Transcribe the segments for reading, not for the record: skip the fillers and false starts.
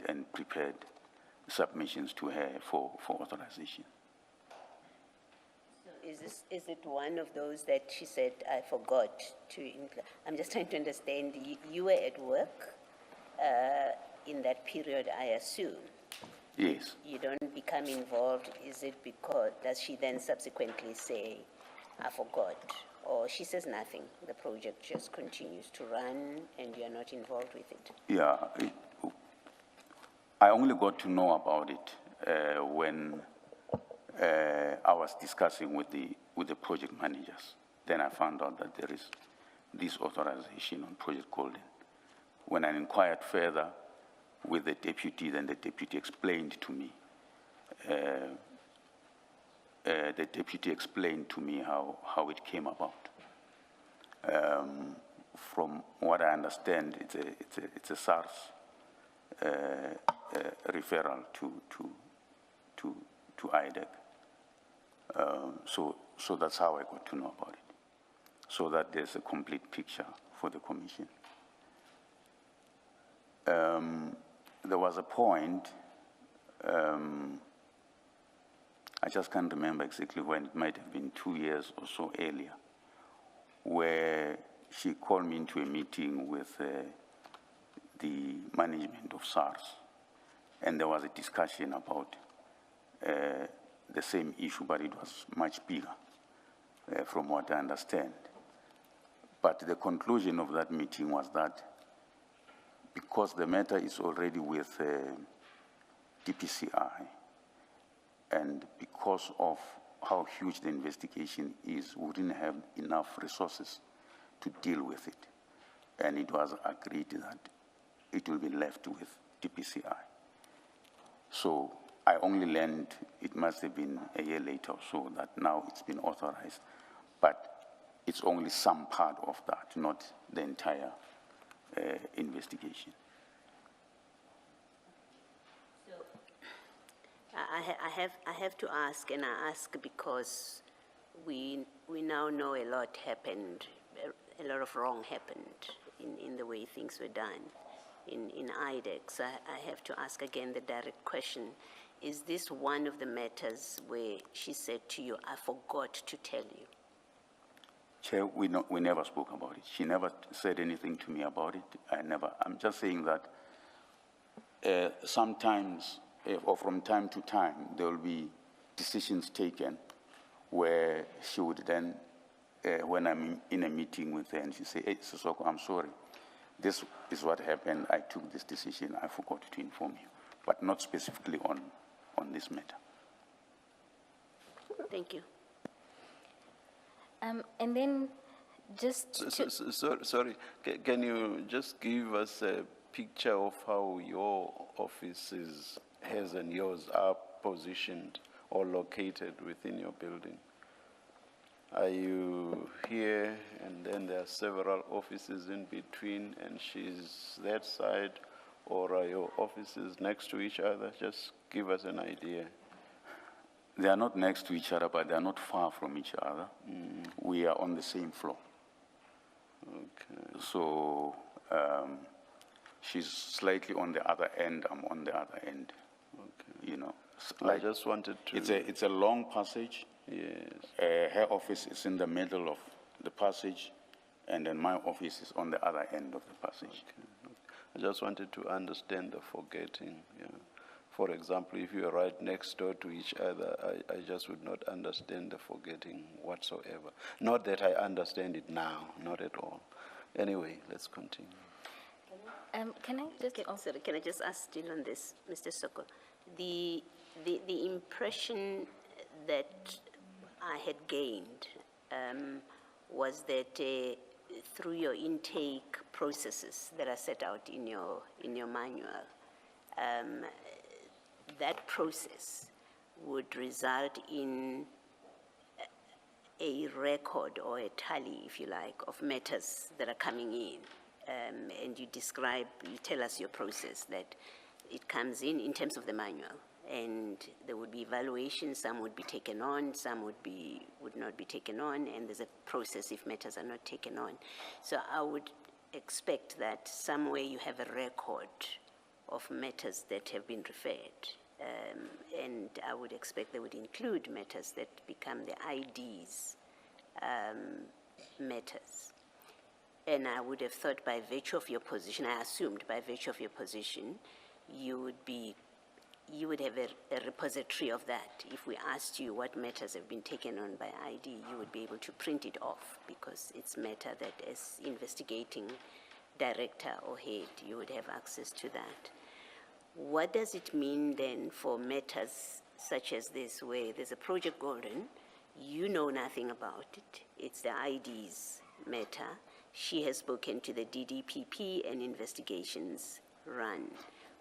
and prepared submissions to her for authorization. Is it one of those that she said, I forgot to include? I'm just trying to understand, you were at work in that period, I assume. Yes. You don't become involved, is it because, does she then subsequently say, I forgot? Or she says nothing, the project just continues to run and you're not involved with it? Yeah, I only got to know about it when I was discussing with the project managers. Then I found out that there is this authorization on Project Golden. When I inquired further with the deputy, then the deputy explained to me. The deputy explained to me how it came about. From what I understand, it's a SARS referral to IDAC. So that's how I got to know about it, so that there's a complete picture for the commission. There was a point, I just can't remember exactly when, it might have been 2 years or so earlier, where she called me into a meeting with the management of SARS, and there was a discussion about the same issue, but it was much bigger, from what I understand. But the conclusion of that meeting was that because the matter is already with DPCI, and because of how huge the investigation is, we didn't have enough resources to deal with it. And it was agreed that it will be left with DPCI. So I only learned, it must have been a year later or so, that now it's been authorized, but it's only some part of that, not the entire investigation. So I have to ask, and I ask because we now know a lot happened, a lot of wrong happened in the way things were done in IDAC. So I have to ask again the direct question. Is this one of the matters where she said to you, I forgot to tell you? Chair, we never spoke about it. She never said anything to me about it. I'm just saying that sometimes, or from time to time, there will be decisions taken where she would then, when I'm in a meeting with her, and she say, hey, Sesoko, I'm sorry. This is what happened. I took this decision. I forgot to inform you, but not specifically on this matter. Thank you. And then just sorry, can you just give us a picture of how your office has and yours are positioned or located within your building? Are you here and then there are several offices in between and she's that side, or are your offices next to each other? Just give us an idea. They are not next to each other, but they are not far from each other. We are on the same floor. Okay. So she's slightly on the other end, I'm on the other end. Okay. You know, like I just wanted to... It's a long passage. Yes. Her office is in the middle of the passage, and then my office is on the other end of the passage. Okay. I just wanted to understand the forgetting. Yeah. For example, if you are right next door to each other, I just would not understand the forgetting whatsoever. Not that I understand it now, not at all. Anyway, let's continue. can I just... Sorry, can I just ask still on this, Mr. Soko? The impression that I had gained was that through your intake processes that are set out in your manual, that process would result in a record or a tally, if you like, of matters that are coming in. And you tell us your process, that it comes in terms of the manual, and there would be evaluations, some would be taken on, some would not be taken on, and there's a process if matters are not taken on. So I would expect that somewhere you have a record of matters that have been referred. And I would expect they would include matters that become the ID's matters. And I would have thought by virtue of your position, I assumed by virtue of your position, you would have a repository of that. If we asked you what matters have been taken on by ID, you would be able to print it off because it's matter that as investigating director or head, you would have access to that. What does it mean then for matters such as this, where there's a Project Golden, you know nothing about it, it's the ID's matter, she has spoken to the DDPP and investigations run.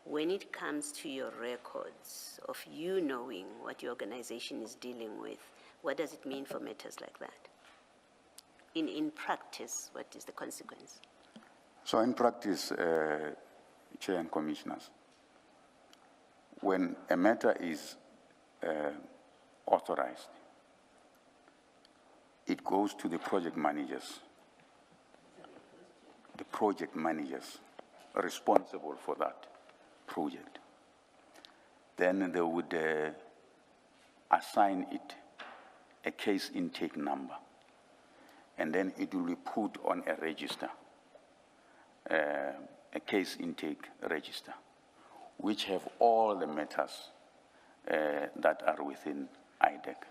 When it comes to your records of you knowing what your organization is dealing with, what does it mean for matters like that? In practice, what is the consequence? So in practice, Chair and Commissioners, when a matter is authorized, it goes to the project managers responsible for that project. Then they would assign it a case intake number, and then it will be put on a register, a case intake register, which have all the matters that are within IDAC.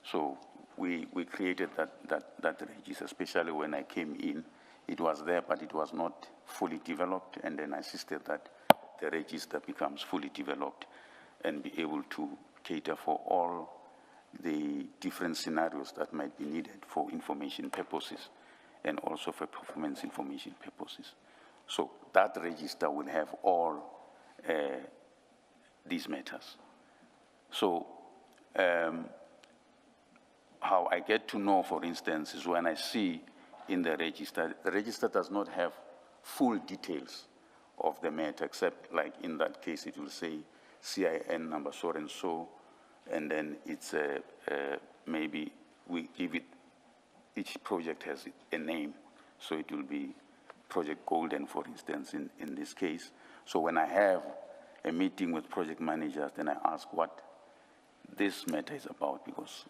So we created that register, especially when I came in. It was there, but it was not fully developed, and then I insisted that the register becomes fully developed and be able to cater for all the different scenarios that might be needed for information purposes and also for performance information purposes. So that register will have all these matters. So how I get to know, for instance, is when I see in the register does not have full details of the matter, except like in that case, it will say CIN number so and so, and then it's maybe we give it, each project has a name, so it will be Project Golden, for instance, in this case. So when I have a meeting with project managers, then I ask what this matter is about, because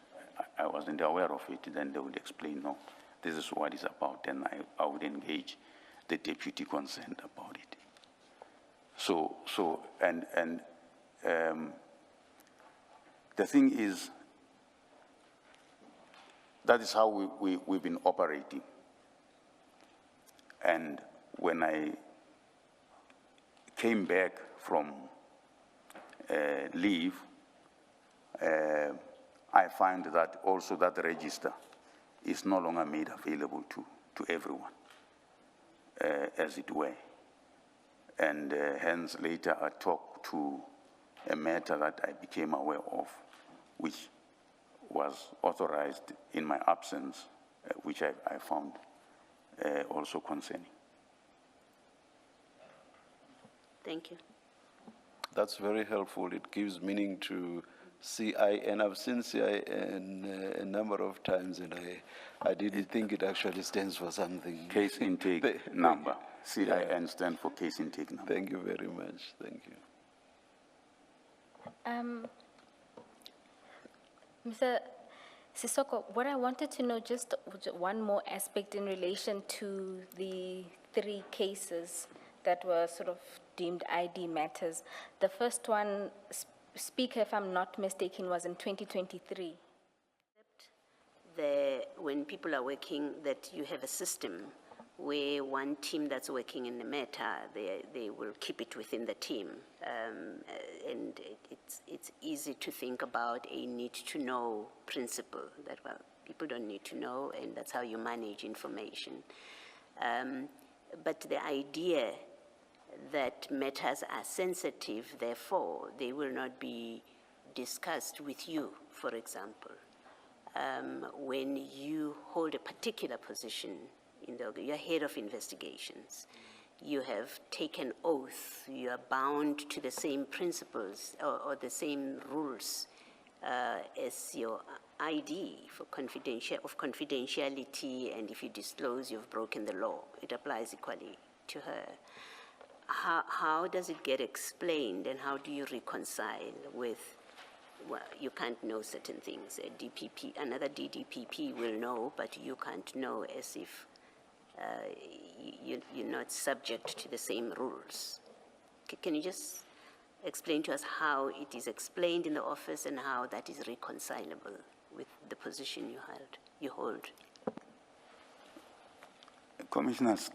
I wasn't aware of it. Then they would explain, no, this is what it's about, and I would engage the deputy concerned about it. The thing is, that is how we've been operating. And when I came back from leave, I find that also that register is no longer made available to everyone, as it were. And hence later I talked to a matter that I became aware of, which was authorized in my absence, which I found also concerning. Thank you. That's very helpful. It gives meaning to CIN. I've seen CIN a number of times, and I didn't think it actually stands for something. Case intake number. CIN stands for case intake number. Thank you very much. Thank you. Mr. Sesoko, what I wanted to know, just one more aspect in relation to the 3 cases that were sort of deemed ID matters. The first one, Speaker, if I'm not mistaken, was in 2023. When people are working, that you have a system where one team that's working in the matter, they will keep it within the team. And it's easy to think about a need-to-know principle that, well, people don't need to know, and that's how you manage information. But the idea that matters are sensitive, therefore, they will not be discussed with you, for example. When you hold a particular position, you're head of investigations, you have taken oath, you are bound to the same principles or the same rules as your ID for confidentiality, and if you disclose, you've broken the law. It applies equally to her. how does it get explained, and how do you reconcile with, well, you can't know certain things. A DPP, another DDPP will know, but you can't know, as if you're not subject to the same rules. Can you just explain to us how it is explained in the office and how that is reconcilable with the position you hold? Commissioners,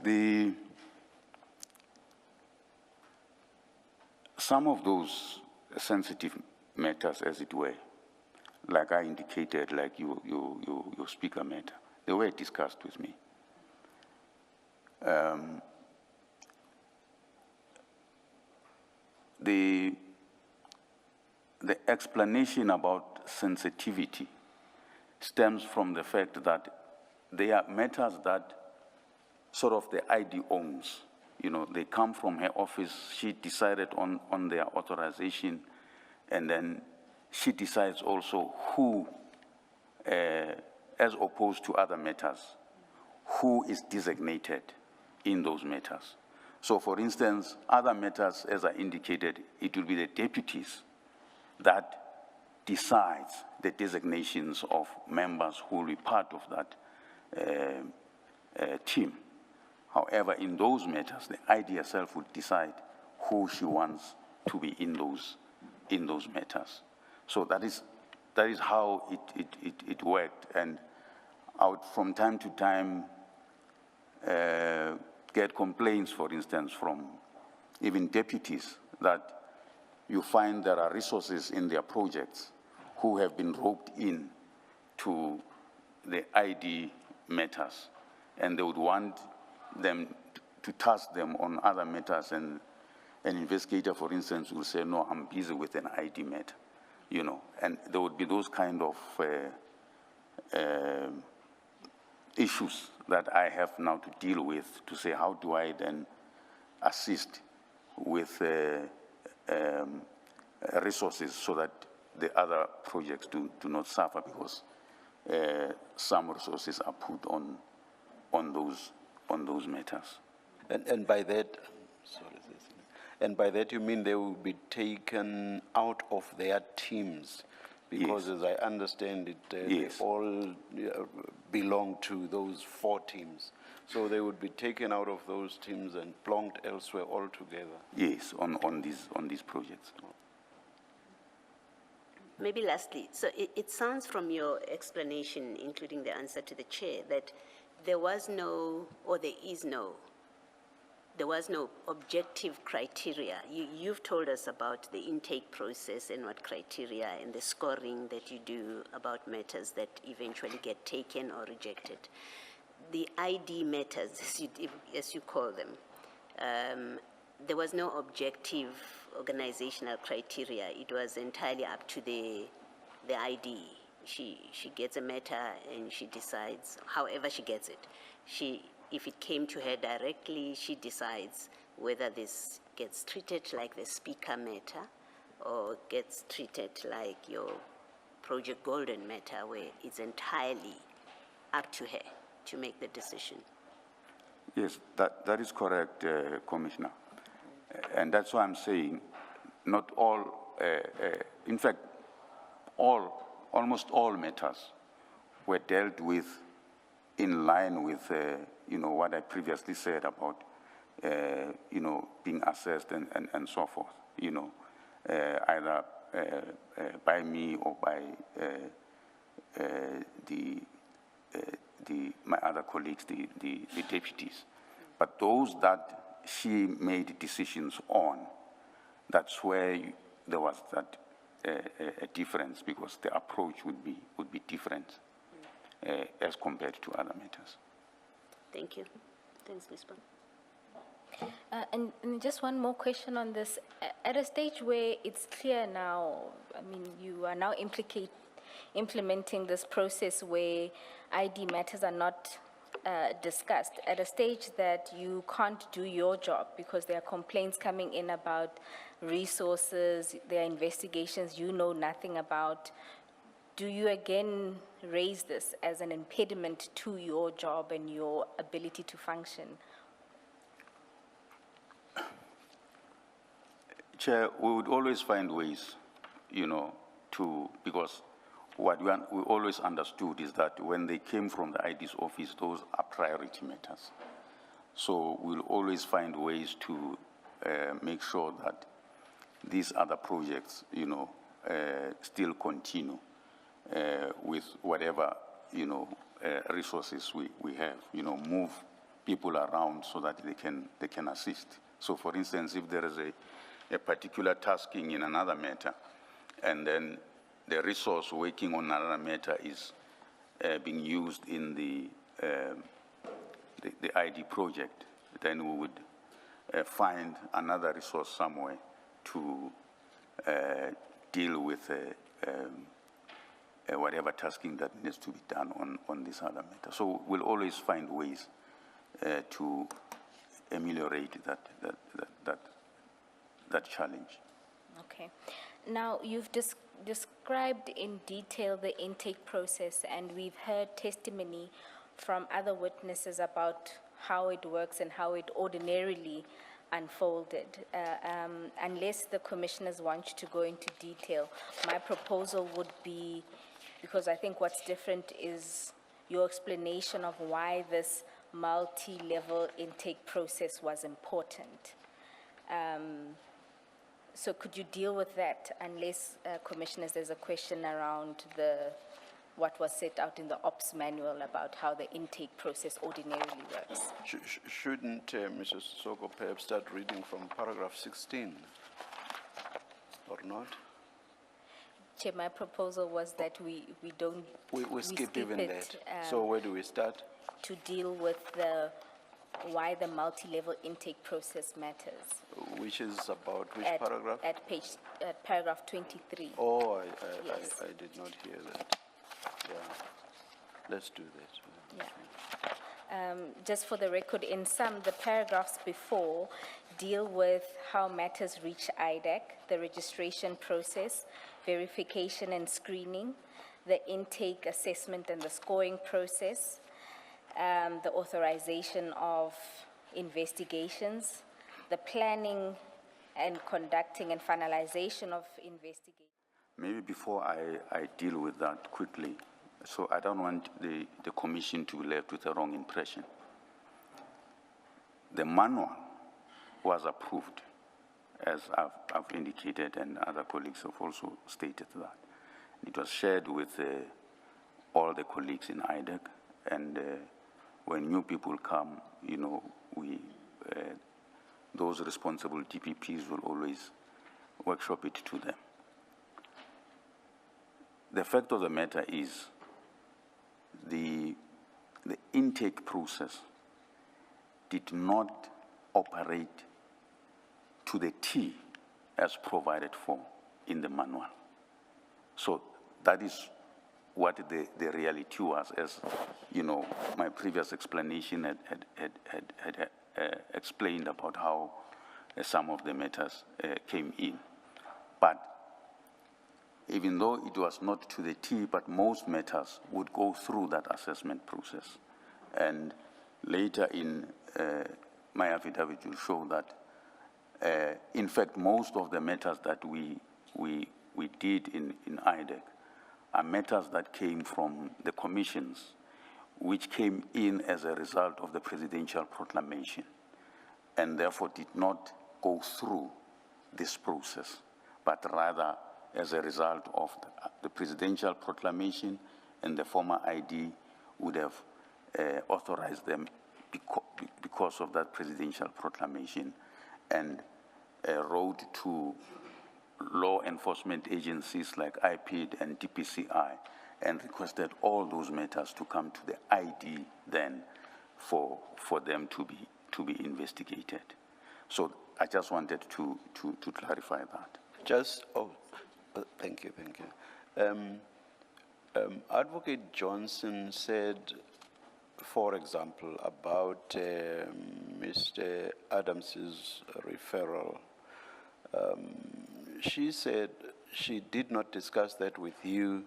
some of those sensitive matters, as it were, like I indicated, like your speaker matter, they were discussed with me. The explanation about sensitivity stems from the fact that they are matters that sort of the ID owns. You know, they come from her office, she decided on their authorization, and then she decides also who, as opposed to other matters, who is designated in those matters. So for instance, other matters, as I indicated, it will be the deputies that decides the designations of members who will be part of that team. However, in those matters, the ID herself would decide who she wants to be in those matters. So that is how it worked. And I would, from time to time, get complaints, for instance, from even deputies that you find there are resources in their projects who have been roped in to the ID matters, and they would want them to task them on other matters, and an investigator, for instance, will say, no, I'm busy with an ID matter, you know, and there would be those kind of issues that I have now to deal with, to say, how do I then assist with resources so that the other projects do not suffer, because some resources are put on those matters. And by that, and by that you mean they will be taken out of their teams? Because Yes. as I understand it, Yes. they all belong to those 4 teams. So they would be taken out of those teams and plonked elsewhere altogether. Yes, on these projects. Maybe lastly, so it sounds from your explanation, including the answer to the chair, that there was no, or there was no objective criteria. You've told us about the intake process and what criteria and the scoring that you do about matters that eventually get taken or rejected. The ID matters, as you call them, there was no objective organizational criteria. It was entirely up to the ID. She gets a matter and she decides, however she gets it. If it came to her directly, she decides whether this gets treated like the speaker matter or gets treated like your Project Golden matter, where it's entirely up to her to make the decision. Yes, that is correct, Commissioner. And that's why I'm saying not all, in fact, almost all matters were dealt with in line with, what I previously said about, being assessed and so forth, either by me or by my other colleagues, the deputies. But those that she made decisions on, that's where there was that a difference, because the approach would be different as compared to other matters. Thank you. Thanks, Ms. Bang. And just one more question on this. At a stage where it's clear now, I mean, you are now implementing this process where ID matters are not discussed, at a stage that you can't do your job because there are complaints coming in about resources, there are investigations you know nothing about. Do you again raise this as an impediment to your job and your ability to function? Chair, we would always find ways, because what we always understood is that when they came from the ID's office, those are priority matters. So we'll always find ways to make sure that these other projects, still continue with whatever, resources we have, move people around so that they can assist. So for instance, if there is a particular tasking in another matter, and then the resource working on another matter is being used in the ID project, then we would find another resource somewhere to deal with whatever tasking that needs to be done on this other matter. So we'll always find ways to ameliorate that challenge. Okay. Now, you've described in detail the intake process, and we've heard testimony from other witnesses about how it works and how it ordinarily unfolded. Unless the commissioners want to go into detail, my proposal would be, because I think what's different is your explanation of why this multi-level intake process was important. So could you deal with that, unless, commissioners, there's a question around what was set out in the ops manual about how the intake process ordinarily works? Shouldn't Mrs. Sesoko perhaps start reading from paragraph 16, or not? Chair, my proposal was that we don't. We skip even it, that. So where do we start? To deal with why the multi-level intake process matters. Which is about which At paragraph? At paragraph 23. Oh, Yes. I did not hear that. Yeah. Let's do that. Yeah. Just for the record, in some, the paragraphs before deal with how matters reach IDAC, the registration process, verification and screening, the intake assessment and the scoring process, the authorization of investigations, the planning and conducting and finalization of investigations. Maybe before I deal with that quickly, so I don't want the commission to be left with a wrong impression. The manual was approved, as I've indicated, and other colleagues have also stated that. It was shared with all the colleagues in IDAC, and when new people come, those responsible DPPs will always workshop it to them. The fact of the matter is the intake process did not operate to the T as provided for in the manual. So that is what the reality was, as my previous explanation had explained about how some of the matters came in. But even though it was not to the T, but most matters would go through that assessment process. And later in my affidavit will show that, in fact, most of the matters that we did in IDAC are matters that came from the commissions, which came in as a result of the presidential proclamation, and therefore did not go through this process, but rather as a result of the presidential proclamation, and the former ID would have authorized them because of that presidential proclamation, and wrote to law enforcement agencies like IPID and DPCI and requested all those matters to come to the ID then for them to be investigated. So I just wanted to clarify that. Thank you. Advocate Johnson said, for example, about Mr. Adams's referral. She said she did not discuss that with you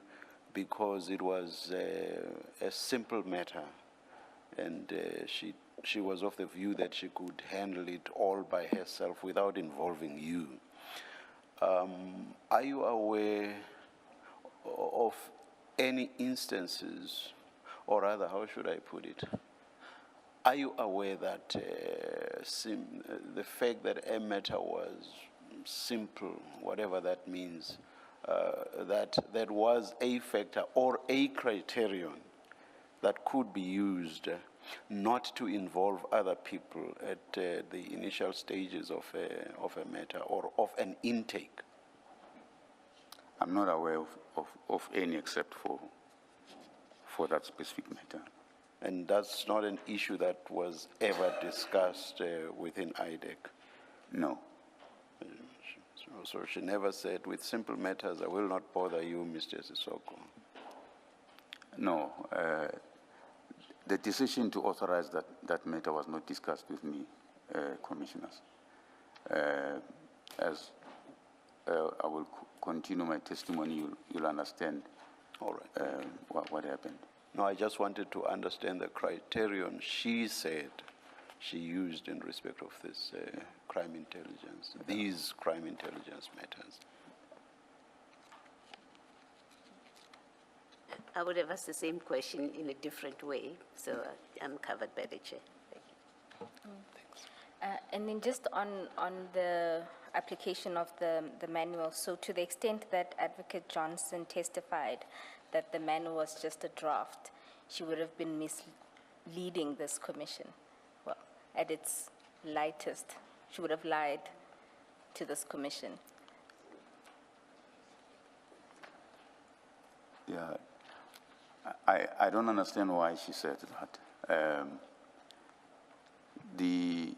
because it was a simple matter, and she was of the view that she could handle it all by herself without involving you. Are you aware of any instances, or rather, how should I put it? Are you aware that the fact that a matter was simple, whatever that means, that was a factor or a criterion that could be used not to involve other people at the initial stages of a matter or of an intake? I'm not aware of any except for that specific matter. And that's not an issue that was ever discussed within IDAC? No. So she never said, with simple matters, I will not bother you, Mr. Sesoko. No. The decision to authorize that matter was not discussed with me, commissioners. As I will continue my testimony, you'll understand. All right. What happened. No, I just wanted to understand the criterion she said she used in respect of this crime intelligence, these crime intelligence matters. I would have asked the same question in a different way, so I'm covered by the chair. Thank you. And then just on the application of the manual, so to the extent that Advocate Johnson testified that the manual was just a draft, she would have been misleading this commission. Well, at its lightest, she would have lied to this commission. Yeah, I don't understand why she said that. The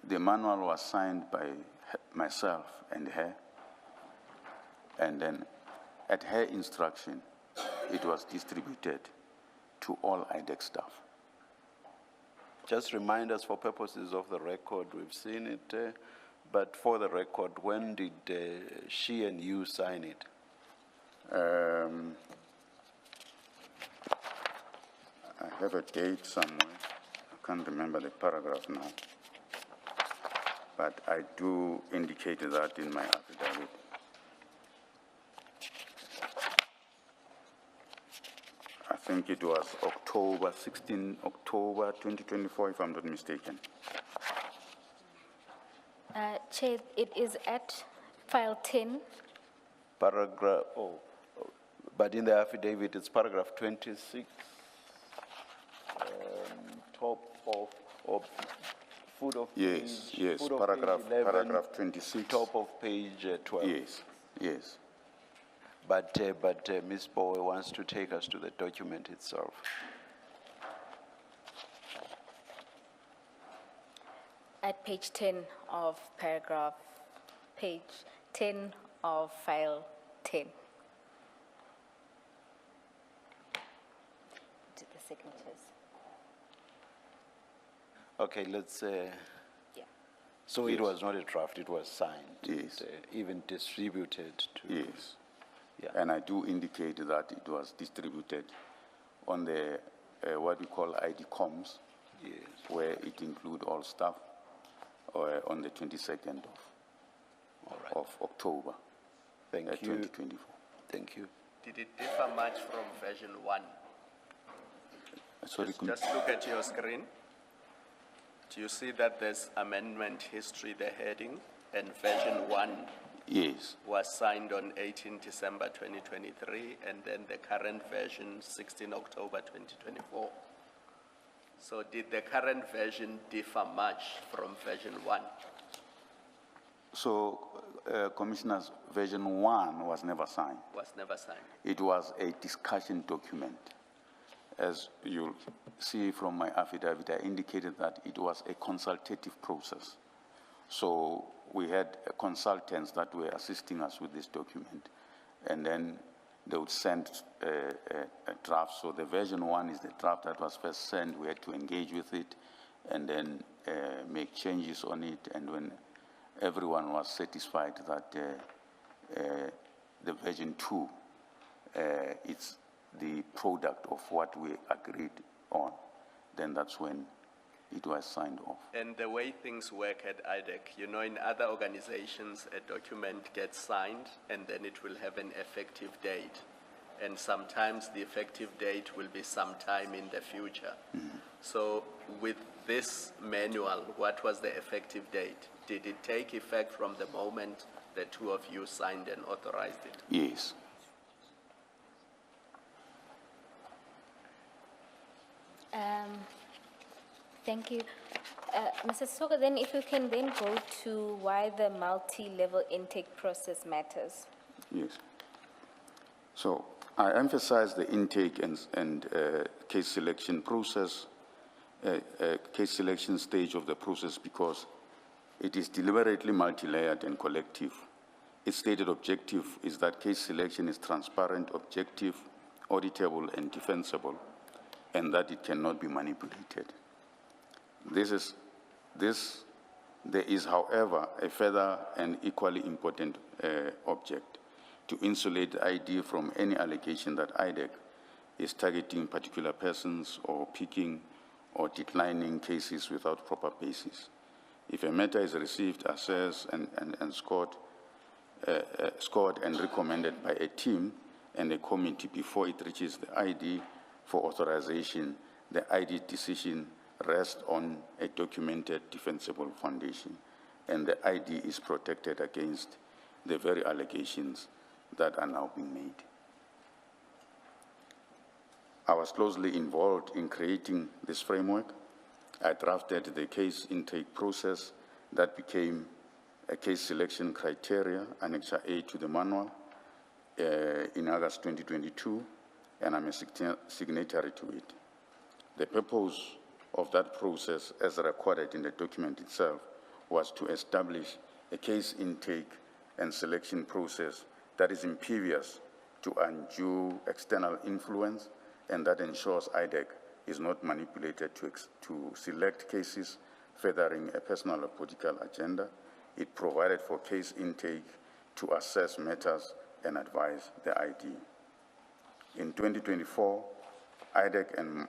manual was signed by myself and her, and then at her instruction, it was distributed to all IDAC staff. Just remind us for purposes of the record, we've seen it, but for the record, when did she and you sign it? I have a date somewhere. I can't remember the paragraph now. But I do indicate that in my affidavit. I think it was 16 October 2024, if I'm not mistaken. Chair, it is at file 10. Paragraph, but in the affidavit, it's paragraph 26, top of foot of Yes, page, yes, foot of paragraph, page 11, paragraph 26. top of page 12. Yes, yes. But Ms. Bowe wants to take us to the document itself. At page 10 of page 10 of file 10. To the signatures. Okay, let's, Yeah. so Yes. it was not a draft, it was signed. Yes. Even distributed to. Yes. Yeah. And I do indicate that it was distributed on the, what we call ID comms, Yes. where it include all staff, on the 22nd All right. of October, Thank you. 2024. Thank you. Did it differ much from version 1? Sorry, Just look at your screen. Do you see that there's amendment history, the heading, and version 1 yes, was signed on 18 December 2023, and then the current version 16 October 2024. So did the current version differ much from version 1? so Commissioner's version 1 was never signed. Was never signed. It was a discussion document. As you'll see from my affidavit, I indicated that it was a consultative process. So we had consultants that were assisting us with this document, and then they would send a draft. So the version 1 is the draft that was first sent. We had to engage with it and then make changes on it. And when everyone was satisfied that the version 2, it's the product of what we agreed on, then that's when it was signed off. And the way things work at IDAC, you know, in other organizations, a document gets signed and then it will have an effective date. And sometimes the effective date will be sometime in the future. So with this manual, what was the effective date? Did it take effect from the moment the two of you signed and authorized it? Yes. Thank you. Mrs. Sesoko, then if you can then go to why the multi-level intake process matters. Yes. So I emphasize the intake and case selection process, case selection stage of the process because it is deliberately multi-layered and collective. Its stated objective is that case selection is transparent, objective, auditable, and defensible, and that it cannot be manipulated. There is, however, a further and equally important object to insulate the ID from any allegation that IDAC is targeting particular persons or picking or declining cases without proper basis. If a matter is received, assessed, and scored and recommended by a team and a committee before it reaches the ID for authorization, the ID decision rests on a documented defensible foundation, and the ID is protected against the very allegations that are now being made. I was closely involved in creating this framework. I drafted the case intake process that became a case selection criteria, Annexure A to the manual, in August 2022, and I'm a signatory to it. The purpose of that process, as recorded in the document itself, was to establish a case intake and selection process that is impervious to undue external influence and that ensures IDAC is not manipulated to select cases furthering a personal or political agenda. It provided for case intake to assess matters and advise the ID. In 2024, IDAC